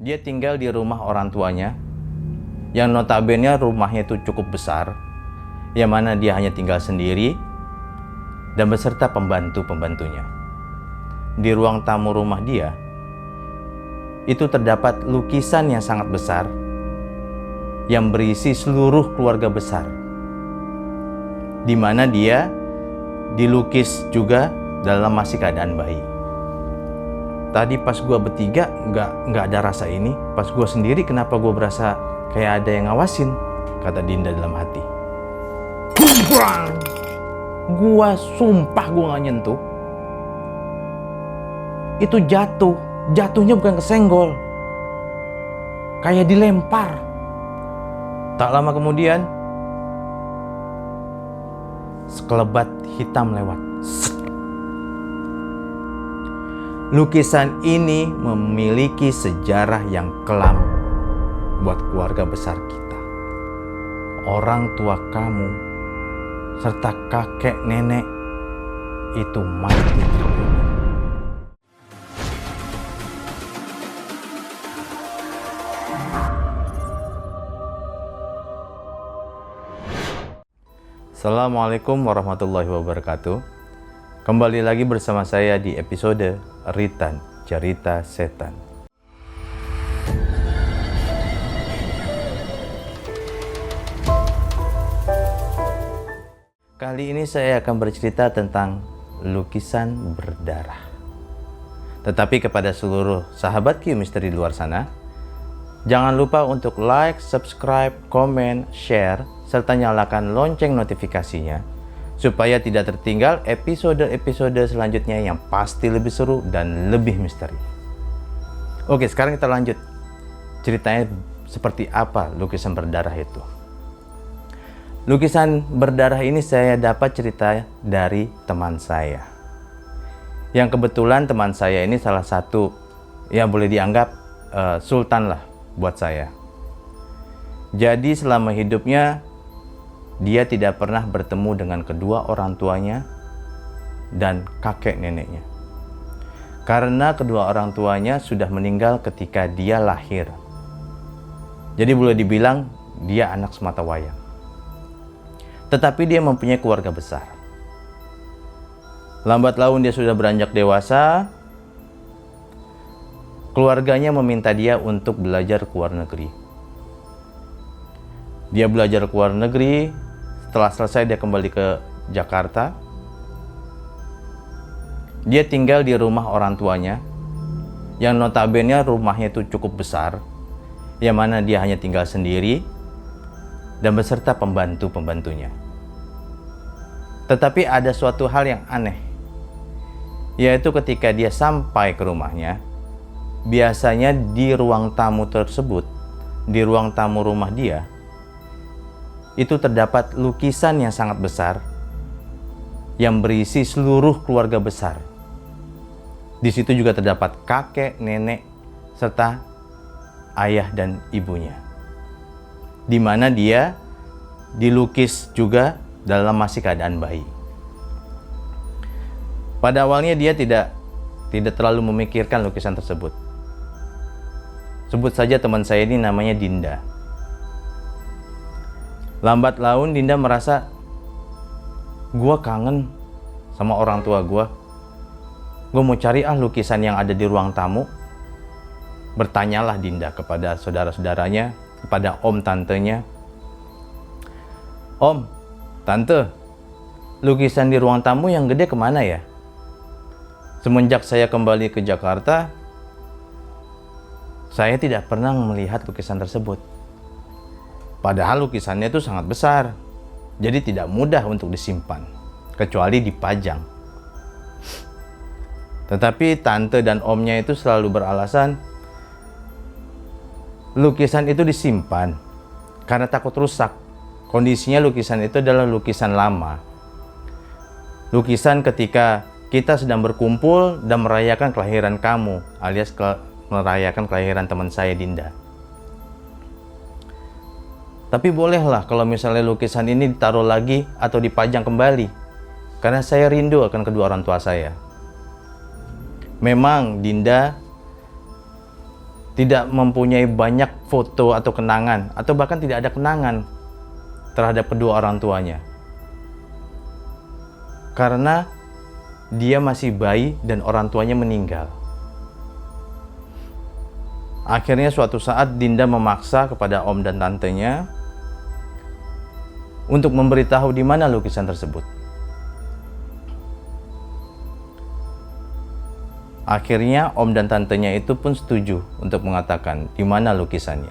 Dia tinggal di rumah orang tuanya, yang notabene rumahnya itu cukup besar, yang mana dia hanya tinggal sendiri dan beserta pembantu-pembantunya. Di ruang tamu rumah dia, itu terdapat lukisan yang sangat besar, yang berisi seluruh keluarga besar, di mana dia dilukis juga dalam masih keadaan bayi. Tadi pas gue bertiga nggak ada rasa ini. Pas gue sendiri kenapa gue berasa kayak ada yang ngawasin, kata Dinda dalam hati. Gua sumpah gue nggak nyentuh. Itu jatuhnya bukan kesenggol, kayak dilempar. Tak lama kemudian sekelebat hitam lewat. Lukisan ini memiliki sejarah yang kelam buat keluarga besar kita. Orang tua kamu serta kakek nenek itu mati terbunuh. Assalamualaikum warahmatullahi wabarakatuh. Kembali lagi bersama saya di episode Ritan Cerita Setan. Kali ini saya akan bercerita tentang lukisan berdarah. Tetapi kepada seluruh sahabat Q Misteri di luar sana, jangan lupa untuk like, subscribe, komen, share, serta nyalakan lonceng notifikasinya supaya tidak tertinggal episode-episode selanjutnya yang pasti lebih seru dan lebih misteri. Oke, sekarang kita lanjut. Ceritanya seperti apa lukisan berdarah itu? Lukisan berdarah ini saya dapat cerita dari teman saya. Yang kebetulan teman saya ini salah satu yang boleh dianggap sultan lah buat saya. Jadi selama hidupnya dia tidak pernah bertemu dengan kedua orang tuanya dan kakek neneknya. Karena kedua orang tuanya sudah meninggal ketika dia lahir. Jadi boleh dibilang dia anak sematawayang. Tetapi dia mempunyai keluarga besar. Lambat laun dia sudah beranjak dewasa. Keluarganya meminta dia untuk belajar ke luar negeri. Dia belajar ke luar negeri. Setelah selesai dia kembali ke Jakarta. Dia tinggal di rumah orang tuanya, yang notabene rumahnya itu cukup besar, yang mana dia hanya tinggal sendiri dan beserta pembantu-pembantunya. Tetapi ada suatu hal yang aneh, yaitu ketika dia sampai ke rumahnya, biasanya di ruang tamu tersebut, di ruang tamu rumah dia, itu terdapat lukisan yang sangat besar yang berisi seluruh keluarga besar. Di situ juga terdapat kakek, nenek, serta ayah dan ibunya. Di mana dia dilukis juga dalam masih keadaan bayi. Pada awalnya dia tidak terlalu memikirkan lukisan tersebut. Sebut saja teman saya ini namanya Dinda. Lambat laun Dinda merasa, gua kangen sama orang tua gua. Gua mau cari lukisan yang ada di ruang tamu. Bertanyalah Dinda kepada saudara-saudaranya, kepada om tantenya. Om, tante, lukisan di ruang tamu yang gede kemana ya? Semenjak saya kembali ke Jakarta, saya tidak pernah melihat lukisan tersebut. Padahal lukisannya itu sangat besar, jadi tidak mudah untuk disimpan, kecuali dipajang. Tetapi tante dan omnya itu selalu beralasan, lukisan itu disimpan karena takut rusak. Kondisinya lukisan itu adalah lukisan lama. Lukisan ketika kita sedang berkumpul dan merayakan kelahiran kamu, alias merayakan kelahiran teman saya Dinda. Tapi bolehlah kalau misalnya lukisan ini ditaruh lagi atau dipajang kembali, karena saya rindu akan kedua orang tua saya. Memang Dinda tidak mempunyai banyak foto atau kenangan, atau bahkan tidak ada kenangan terhadap kedua orang tuanya. Karena dia masih bayi dan orang tuanya meninggal. Akhirnya suatu saat Dinda memaksa kepada om dan tantenya untuk memberitahu di mana lukisan tersebut. Akhirnya om dan tantenya itu pun setuju untuk mengatakan di mana lukisannya.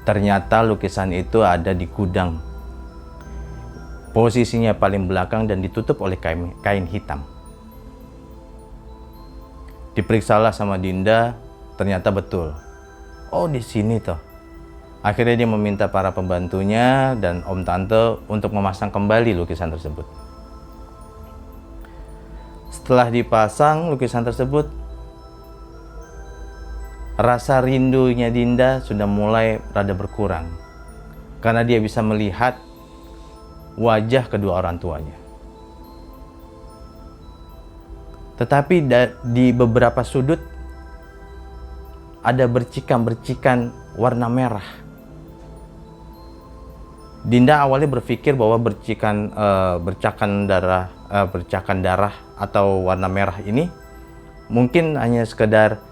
Ternyata lukisan itu ada di gudang. Posisinya paling belakang dan ditutup oleh kain hitam. Diperiksalah sama Dinda, ternyata betul. Oh, di sini toh. Akhirnya dia meminta para pembantunya dan om tante untuk memasang kembali lukisan tersebut. Setelah dipasang lukisan tersebut, rasa rindunya Dinda sudah mulai rada berkurang karena dia bisa melihat wajah kedua orang tuanya. Tetapi di beberapa sudut ada bercikan-bercikan warna merah. Dinda awalnya berpikir bahwa bercakan darah atau warna merah ini mungkin hanya sekedar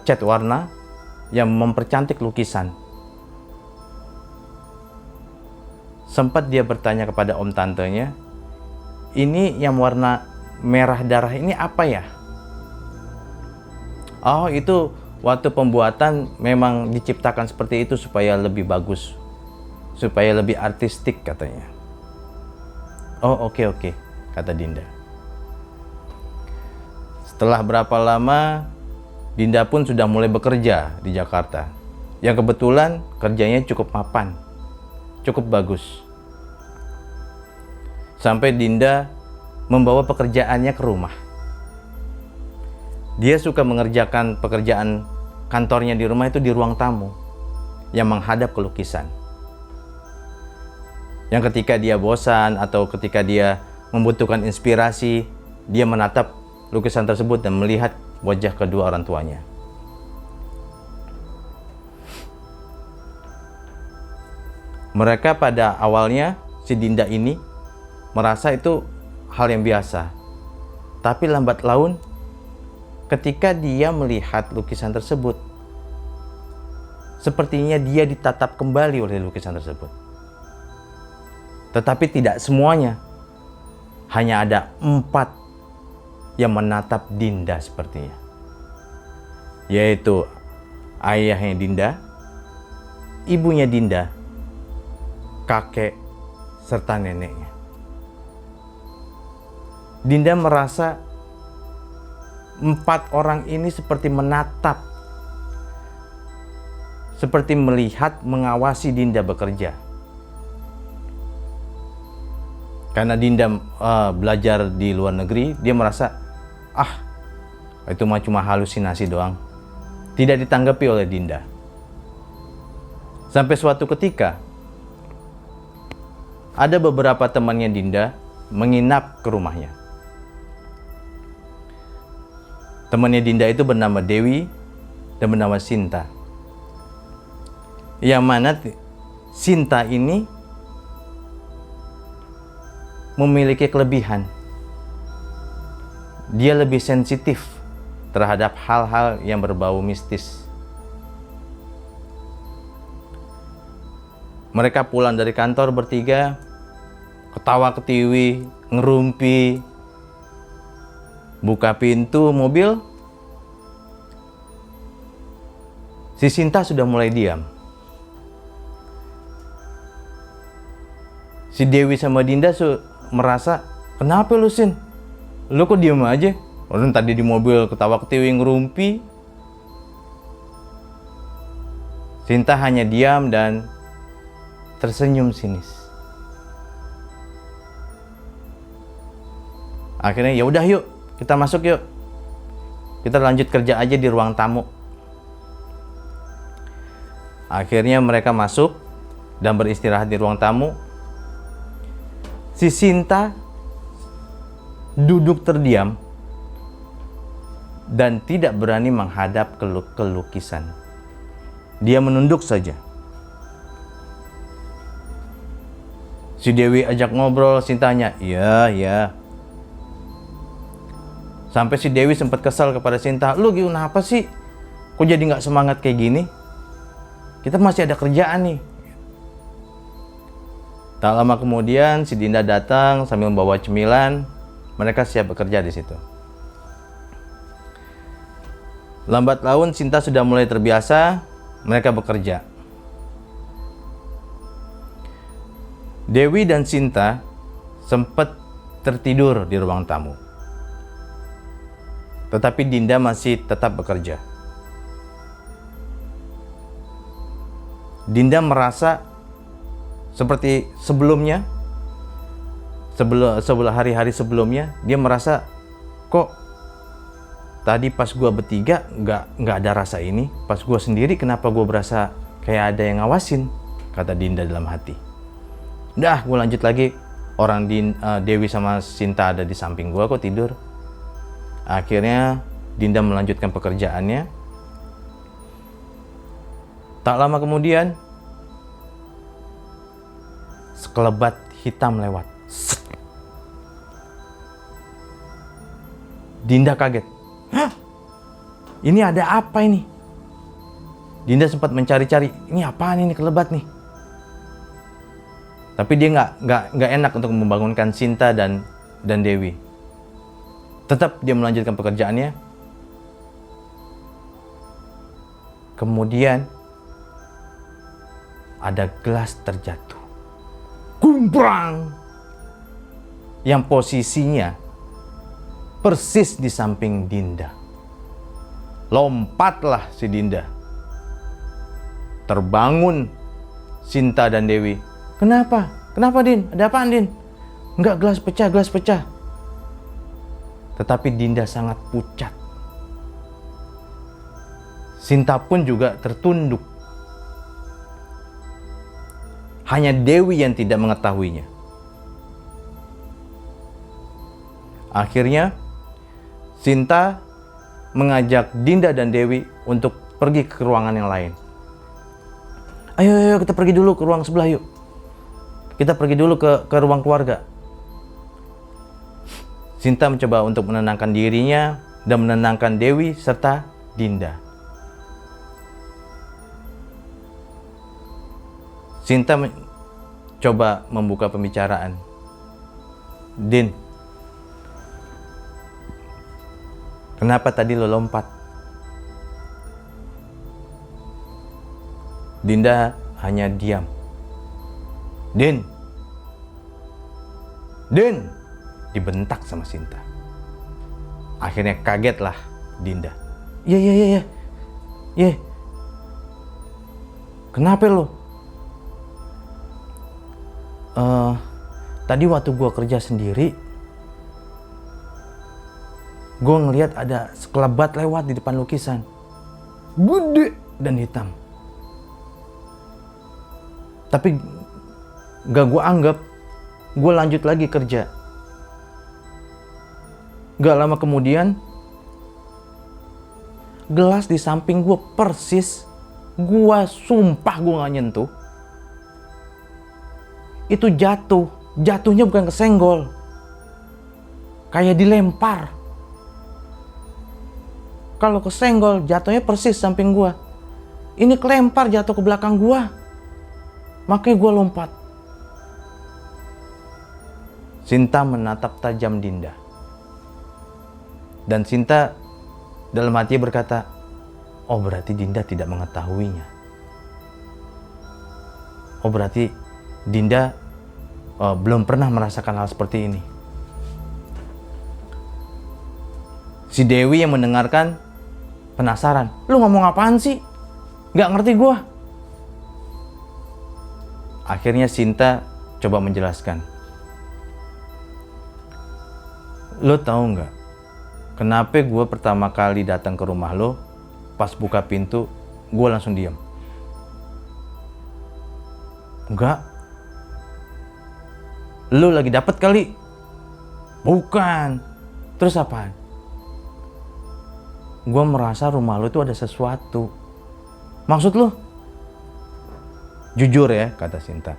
cat warna yang mempercantik lukisan. Sempat dia bertanya kepada om tantenya, ini yang warna merah darah ini apa ya? Oh, itu waktu pembuatan memang diciptakan seperti itu supaya lebih bagus, supaya lebih artistik katanya. Oh, oke, kata Dinda. Setelah berapa lama, Dinda pun sudah mulai bekerja di Jakarta. Yang kebetulan kerjanya cukup mapan, cukup bagus. Sampai Dinda membawa pekerjaannya ke rumah. Dia suka mengerjakan pekerjaan kantornya di rumah itu di ruang tamu yang menghadap ke lukisan. Yang ketika dia bosan atau ketika dia membutuhkan inspirasi, dia menatap lukisan tersebut dan melihat wajah kedua orang tuanya. Mereka pada awalnya, si Dinda ini merasa itu hal yang biasa. Tapi lambat laun, ketika dia melihat lukisan tersebut, sepertinya dia ditatap kembali oleh lukisan tersebut. Tetapi tidak semuanya. Hanya ada 4 yang menatap Dinda sepertinya. Yaitu ayahnya Dinda, ibunya Dinda, kakek, serta neneknya. Dinda merasa 4 orang ini seperti menatap, seperti melihat, mengawasi Dinda bekerja. Karena Dinda belajar di luar negeri, dia merasa, itu mah cuma halusinasi doang. Tidak ditanggapi oleh Dinda. Sampai suatu ketika, ada beberapa temannya Dinda menginap ke rumahnya. Temannya Dinda itu bernama Dewi dan bernama Sinta. Yang mana Sinta ini memiliki kelebihan. Dia lebih sensitif terhadap hal-hal yang berbau mistis. Mereka pulang dari kantor bertiga, ketawa ketiwi, ngerumpi, buka pintu mobil. Si Sinta sudah mulai diam. Si Dewi sama Dinda merasa, kenapa lu Sin? Lu kok diam aja? Orang tadi di mobil ketawa ketiwi ngerumpi. Sinta hanya diam dan tersenyum sinis. Akhirnya ya udah yuk, kita masuk yuk. Kita lanjut kerja aja di ruang tamu. Akhirnya mereka masuk dan beristirahat di ruang tamu. Si Sinta duduk terdiam dan tidak berani menghadap ke lukisan. Dia menunduk saja. Si Dewi ajak ngobrol, Sintanya, iya, iya. Sampai si Dewi sempat kesal kepada Sinta, lu gimana apa sih? Kok jadi nggak semangat kayak gini? Kita masih ada kerjaan nih. Tak lama kemudian si Dinda datang sambil membawa cemilan. Mereka siap bekerja di situ. Lambat laun Sinta sudah mulai terbiasa. Mereka bekerja. Dewi dan Sinta sempat tertidur di ruang tamu. Tetapi Dinda masih tetap bekerja. Dinda merasa seperti sebelumnya, hari-hari sebelumnya, dia merasa kok tadi pas gua bertiga nggak ada rasa ini, pas gua sendiri kenapa gua berasa kayak ada yang ngawasin, kata Dinda dalam hati. Udah, gue lanjut lagi. Orang Dewi sama Sinta ada di samping gue, kok tidur. Akhirnya Dinda melanjutkan pekerjaannya. Tak lama kemudian, sekelebat hitam lewat. Dinda kaget. Hah? Ini ada apa ini? Dinda sempat mencari-cari. Ini apaan ini kelebat nih? Tapi dia nggak enak untuk membangunkan Sinta dan Dewi. Tetap dia melanjutkan pekerjaannya. Kemudian ada gelas terjatuh. Gumbrang! Yang posisinya persis di samping Dinda. Lompatlah si Dinda. Terbangun Sinta dan Dewi. Kenapa? Kenapa, Din? Ada apaan, Din? Enggak, gelas pecah. Tetapi Dinda sangat pucat. Sinta pun juga tertunduk. Hanya Dewi yang tidak mengetahuinya. Akhirnya, Sinta mengajak Dinda dan Dewi untuk pergi ke ruangan yang lain. Ayo kita pergi dulu ke ruang sebelah yuk. Kita pergi dulu ke ruang keluarga. Sinta mencoba untuk menenangkan dirinya dan menenangkan Dewi serta Dinda. Sinta coba membuka pembicaraan. Din, kenapa tadi lo lompat? Dinda hanya diam. Din, dibentak sama Sinta. Akhirnya kagetlah Dinda. Iya. Kenapa lo? Tadi waktu gua kerja sendiri, gua ngelihat ada sekelebat lewat di depan lukisan. Gede dan hitam. Tapi gak gue anggap, gue lanjut lagi kerja. Gak lama kemudian, gelas di samping gue persis, gue sumpah gue gak nyentuh. Itu jatuhnya bukan kesenggol, kayak dilempar. Kalau kesenggol, jatuhnya persis samping gue. Ini kelempar jatuh ke belakang gue, makanya gue lompat. Sinta menatap tajam Dinda. Dan Sinta dalam hati berkata, oh berarti Dinda tidak mengetahuinya. Oh berarti Dinda belum pernah merasakan hal seperti ini. Si Dewi yang mendengarkan penasaran. Lu ngomong apaan sih? Gak ngerti gua. Akhirnya Sinta coba menjelaskan. Lo tahu nggak, kenapa gue pertama kali datang ke rumah lo, pas buka pintu, gue langsung diam? Enggak. Lo lagi dapet kali? Bukan. Terus apaan? gue merasa rumah lu itu ada sesuatu. Maksud lu? Jujur ya, kata Sinta.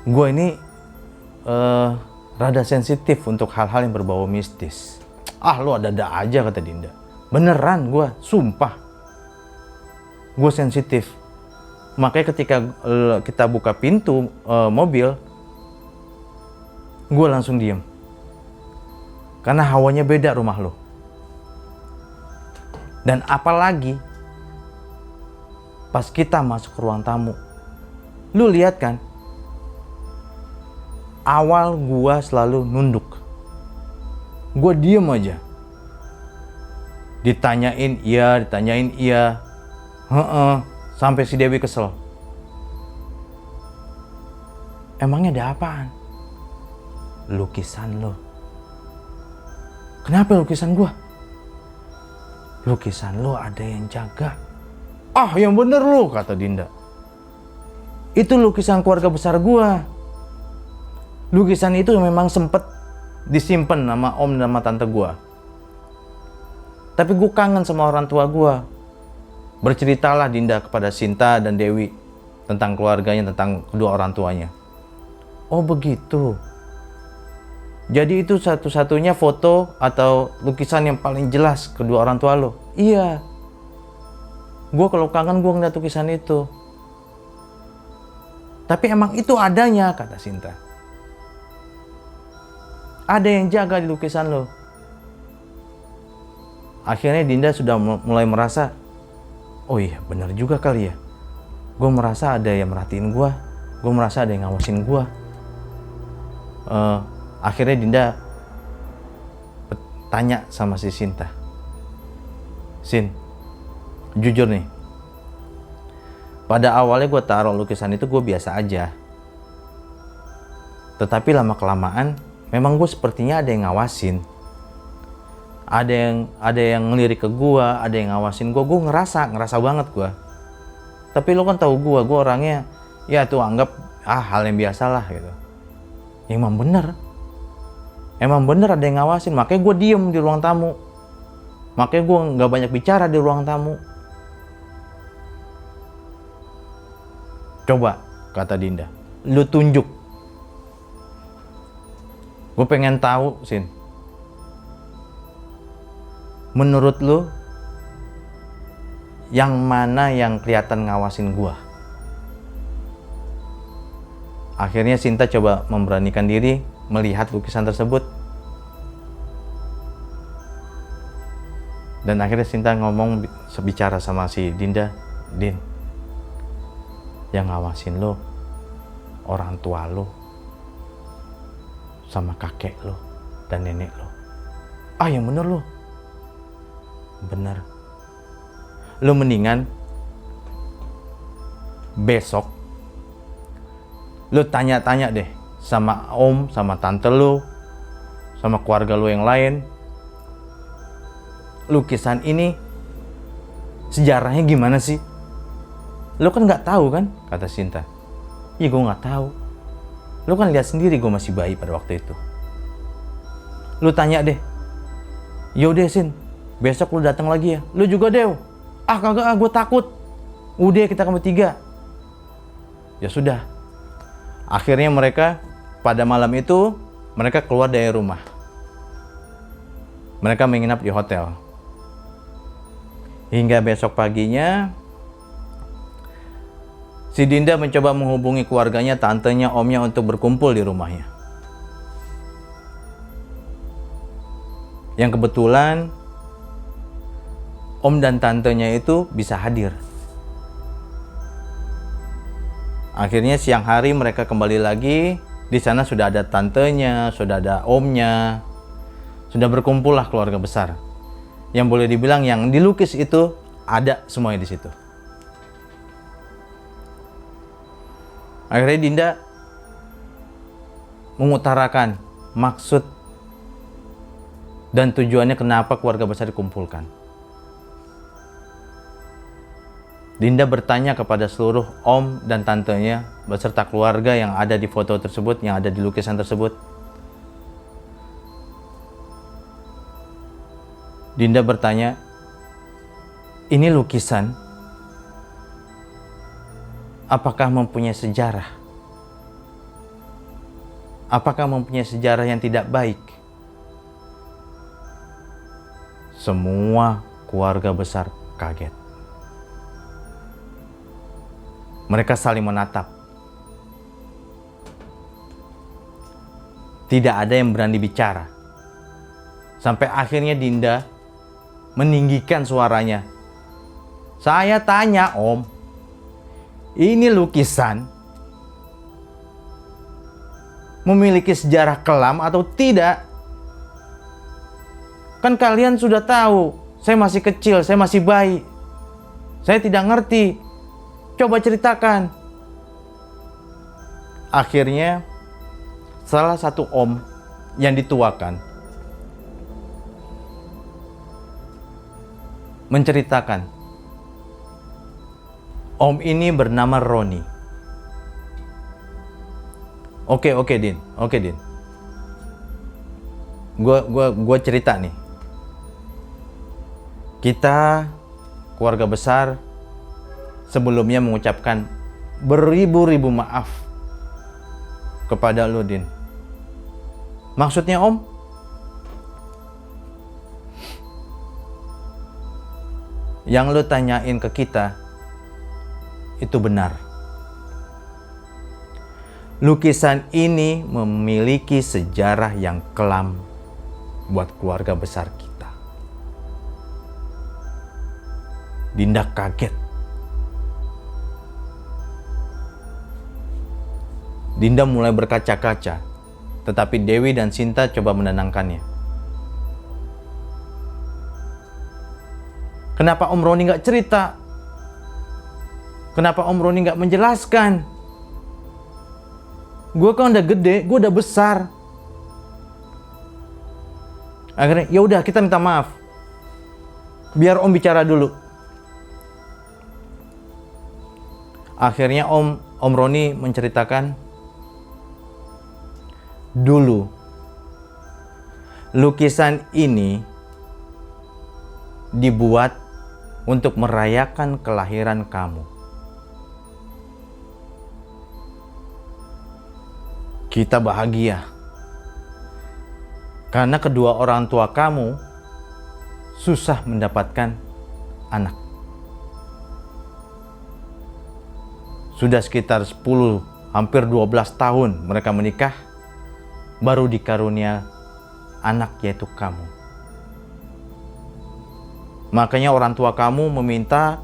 Gue ini rada sensitif untuk hal-hal yang berbau mistis. Ah, lu ada-ada aja, kata Dinda. Beneran gue, sumpah. Gue sensitif. Makanya ketika kita buka pintu mobil, gue langsung diem. Karena hawanya beda rumah lo. Dan apalagi pas kita masuk ke ruang tamu, lu lihat kan, awal gue selalu nunduk. Gue diem aja. Ditanyain iya. Sampai si Dewi kesel. Emangnya ada apaan? Lukisan lo. Kenapa lukisan gua? Lukisan lo ada yang jaga. Ah, yang bener lo, kata Dinda. Itu lukisan keluarga besar gua. Lukisan itu memang sempet disimpan sama om dan sama tante gua. Tapi gua kangen sama orang tua gua. Berceritalah Dinda kepada Sinta dan Dewi tentang keluarganya, tentang kedua orang tuanya. Oh begitu. Jadi itu satu-satunya foto atau lukisan yang paling jelas kedua orang tua lo? Iya. Gue kalau kangen gue ngeliat lukisan itu. Tapi emang itu adanya, kata Sinta. Ada yang jaga di lukisan lo. Akhirnya Dinda sudah mulai merasa, oh iya benar juga kali ya. Gue merasa ada yang merhatiin gue. Gue merasa ada yang ngawasin gue. Akhirnya Dinda tanya sama si Sinta. Sin, jujur nih. Pada awalnya gue taruh lukisan itu gue biasa aja. Tetapi lama-kelamaan memang gue sepertinya ada yang ngawasin. Ada yang ngelirik ke gue, ada yang ngawasin gue. Gue ngerasa banget gue. Tapi lo kan tahu gue orangnya ya tuh anggap hal yang biasa lah gitu. Ya, emang bener ada yang ngawasin. Makanya gue diem di ruang tamu. Makanya gue nggak banyak bicara di ruang tamu. Coba, kata Dinda, lu tunjuk. Gue pengen tahu, Sin. Menurut lu, yang mana yang kelihatan ngawasin gue? Akhirnya Sinta coba memberanikan diri melihat lukisan tersebut. Dan akhirnya Sinta ngomong, bicara sama si Dinda. Din, yang ngawasin lo orang tua lo sama kakek lo dan nenek lo. Ah, yang bener lo. Bener. Lo mendingan besok lo tanya-tanya deh sama om, sama tante lo, sama keluarga lo yang lain. Lukisan ini sejarahnya gimana sih? Lo kan nggak tahu kan? Kata Sinta. Iya, gue nggak tahu. Lo kan lihat sendiri gue masih bayi pada waktu itu. Lo tanya deh. Yaudah Sin, besok lo datang lagi ya. Lo juga Dew. Ah kagak, gue takut. Udah kita kami bertiga. Ya sudah. Akhirnya mereka pada malam itu mereka keluar dari rumah. Mereka menginap di hotel. Hingga besok paginya si Dinda mencoba menghubungi keluarganya, tantenya, omnya untuk berkumpul di rumahnya. Yang kebetulan om dan tantenya itu bisa hadir. Akhirnya siang hari mereka kembali lagi. Di sana sudah ada tantenya, sudah ada omnya. Sudah berkumpullah keluarga besar. Yang boleh dibilang yang dilukis itu ada semuanya di situ. Akhirnya Dinda mengutarakan maksud dan tujuannya kenapa keluarga besar dikumpulkan. Dinda bertanya kepada seluruh om dan tantenya beserta keluarga yang ada di foto tersebut, yang ada di lukisan tersebut. Dinda bertanya, ini lukisan apakah mempunyai sejarah? Apakah mempunyai sejarah yang tidak baik? Semua keluarga besar kaget. Mereka saling menatap. Tidak ada yang berani bicara. Sampai akhirnya Dinda meninggikan suaranya. Saya tanya, Om, ini lukisan memiliki sejarah kelam atau tidak? Kan kalian sudah tahu, saya masih kecil, saya masih bayi. Saya tidak ngerti. Coba ceritakan. Akhirnya, salah satu om yang dituakan menceritakan. Om ini bernama Roni. Oke, Din. Gua cerita nih. Kita keluarga besar sebelumnya mengucapkan beribu-ribu maaf kepada lu, Din. Maksudnya, Om? Yang lu tanyain ke kita itu benar. Lukisan ini memiliki sejarah yang kelam buat keluarga besar kita. Dinda kaget. Dinda mulai berkaca-kaca, tetapi Dewi dan Sinta coba menenangkannya. Kenapa Om Roni nggak cerita? Kenapa Om Roni nggak menjelaskan? Gue kan udah gede, gue udah besar. Akhirnya, ya udah kita minta maaf. Biar Om bicara dulu. Akhirnya Om Roni menceritakan, dulu lukisan ini dibuat untuk merayakan kelahiran kamu. Kita bahagia karena kedua orang tua kamu susah mendapatkan anak. Sudah sekitar 10, hampir 12 tahun mereka menikah, baru dikarunia anak yaitu kamu. Makanya orang tua kamu meminta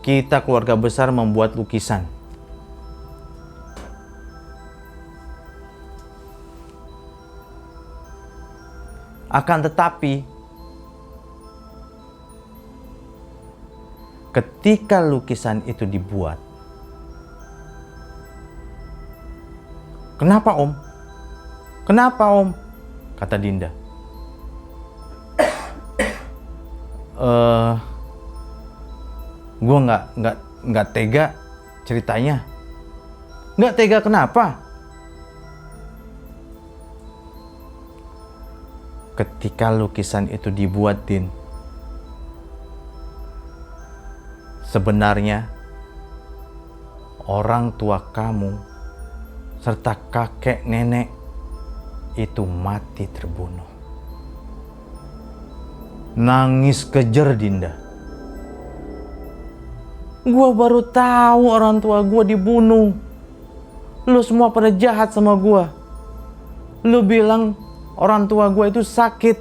kita keluarga besar membuat lukisan. Akan tetapi, ketika lukisan itu dibuat, kenapa Om? Kenapa Om? Kata Dinda. Gue nggak tega ceritanya. Nggak tega kenapa? Ketika lukisan itu dibuat, Din, sebenarnya orang tua kamu serta kakek nenek itu mati terbunuh. Nangis kejer Dinda. Gua baru tahu orang tua gua dibunuh. Lu semua pada jahat sama gua. Lu bilang orang tua gua itu sakit.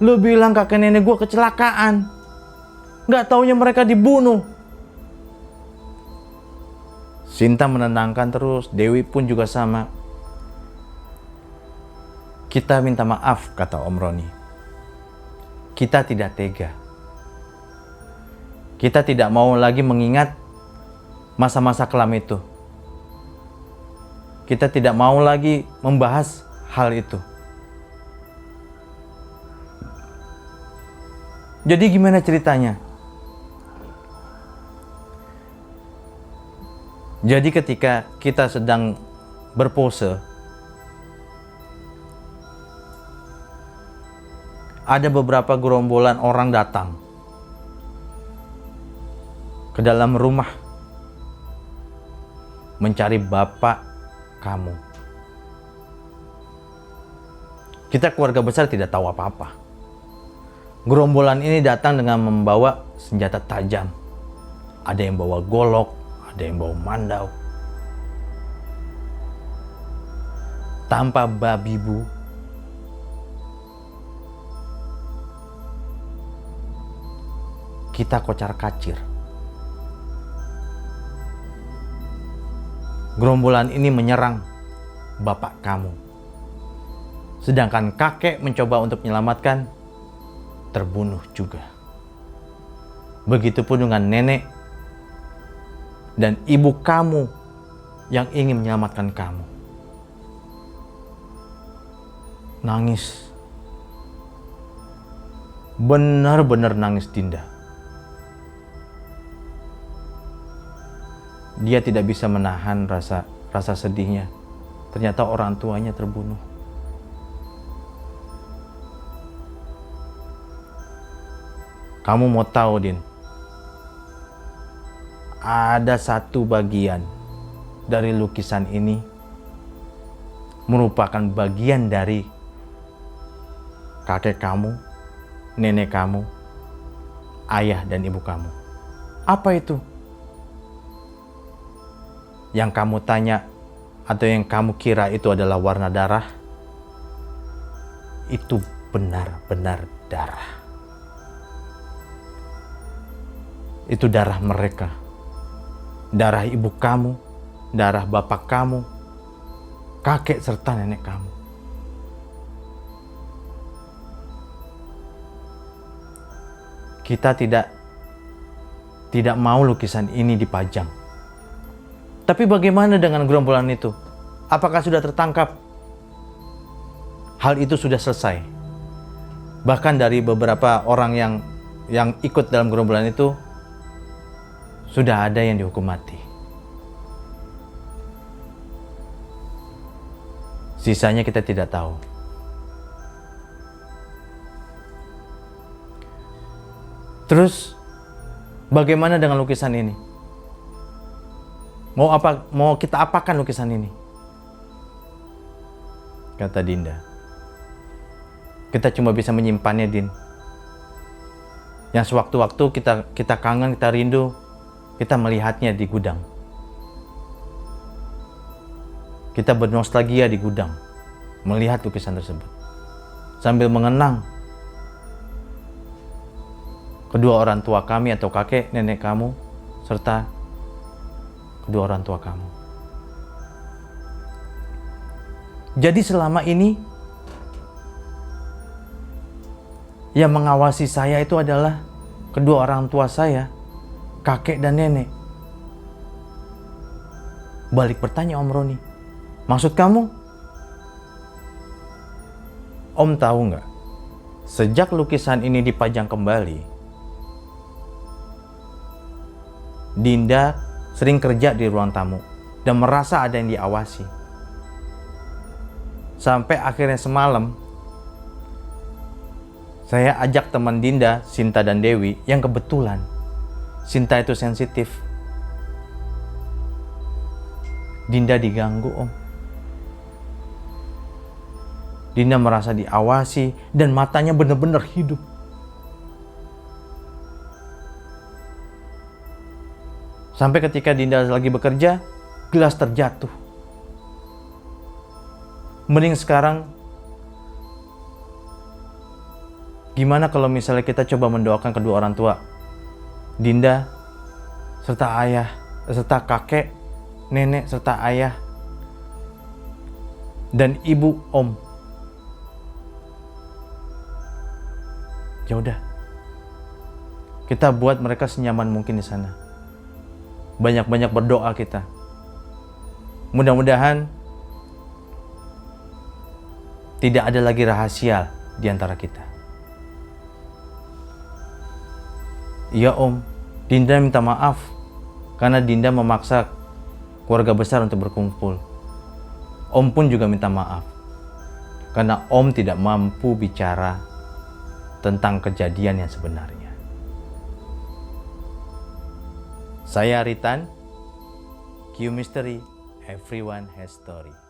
Lu bilang kakek nenek gua kecelakaan. Gak taunya mereka dibunuh. Sinta menenangkan terus, Dewi pun juga sama. Kita minta maaf, kata Om Roni. Kita tidak tega. Kita tidak mau lagi mengingat masa-masa kelam itu. Kita tidak mau lagi membahas hal itu. Jadi gimana ceritanya? Jadi ketika kita sedang berpose, ada beberapa gerombolan orang datang ke dalam rumah mencari bapak kamu. Kita keluarga besar tidak tahu apa-apa. Gerombolan ini datang dengan membawa senjata tajam. Ada yang bawa golok, ada yang bawa mandau. Tanpa babi bu, kita kocar-kacir. Gerombolan ini menyerang bapak kamu. Sedangkan kakek mencoba untuk menyelamatkan, terbunuh juga. Begitupun dengan nenek dan ibu kamu yang ingin menyelamatkan kamu. Nangis. Benar-benar nangis Dinda. Dia tidak bisa menahan rasa sedihnya. Ternyata orang tuanya terbunuh. Kamu mau tahu, Din? Ada satu bagian dari lukisan ini merupakan bagian dari kakek kamu, nenek kamu, ayah dan ibu kamu. Apa itu? Yang kamu tanya atau yang kamu kira itu adalah warna darah, itu benar-benar darah. Itu darah mereka. Darah ibu kamu, darah bapak kamu, kakek serta nenek kamu. Kita tidak mau lukisan ini dipajang. Tapi bagaimana dengan gerombolan itu? Apakah sudah tertangkap? Hal itu sudah selesai. Bahkan dari beberapa orang yang ikut dalam gerombolan itu, sudah ada yang dihukum mati. Sisanya kita tidak tahu. Terus, bagaimana dengan lukisan ini? Mau kita apakan lukisan ini? Kata Dinda. Kita cuma bisa menyimpannya, Din. Yang sewaktu-waktu kita kangen, kita rindu, kita melihatnya di gudang. Kita bernostalgia di gudang, melihat lukisan tersebut. Sambil mengenang kedua orang tua kami atau kakek, nenek kamu, serta kedua orang tua kamu. Jadi selama ini yang mengawasi saya itu adalah kedua orang tua saya, kakek dan nenek. Balik bertanya Om Roni, maksud kamu? Om tahu nggak? Sejak lukisan ini dipajang kembali, Dinda sering kerja di ruang tamu dan merasa ada yang diawasi. Sampai akhirnya semalam, saya ajak teman Dinda, Sinta dan Dewi, yang kebetulan Sinta itu sensitif. Dinda diganggu, Om. Dinda merasa diawasi dan matanya benar-benar hidup. Sampai ketika Dinda lagi bekerja, gelas terjatuh. Mending sekarang, gimana kalau misalnya kita coba mendoakan kedua orang tua, Dinda serta ayah, serta kakek, nenek serta ayah, dan ibu, Om. Ya udah, kita buat mereka senyaman mungkin di sana. Banyak-banyak berdoa kita. Mudah-mudahan tidak ada lagi rahasia di antara kita. Iya Om, Dinda minta maaf karena Dinda memaksa keluarga besar untuk berkumpul. Om pun juga minta maaf karena Om tidak mampu bicara tentang kejadian yang sebenarnya. Saya Ritan, Q Mystery, Everyone Has Story.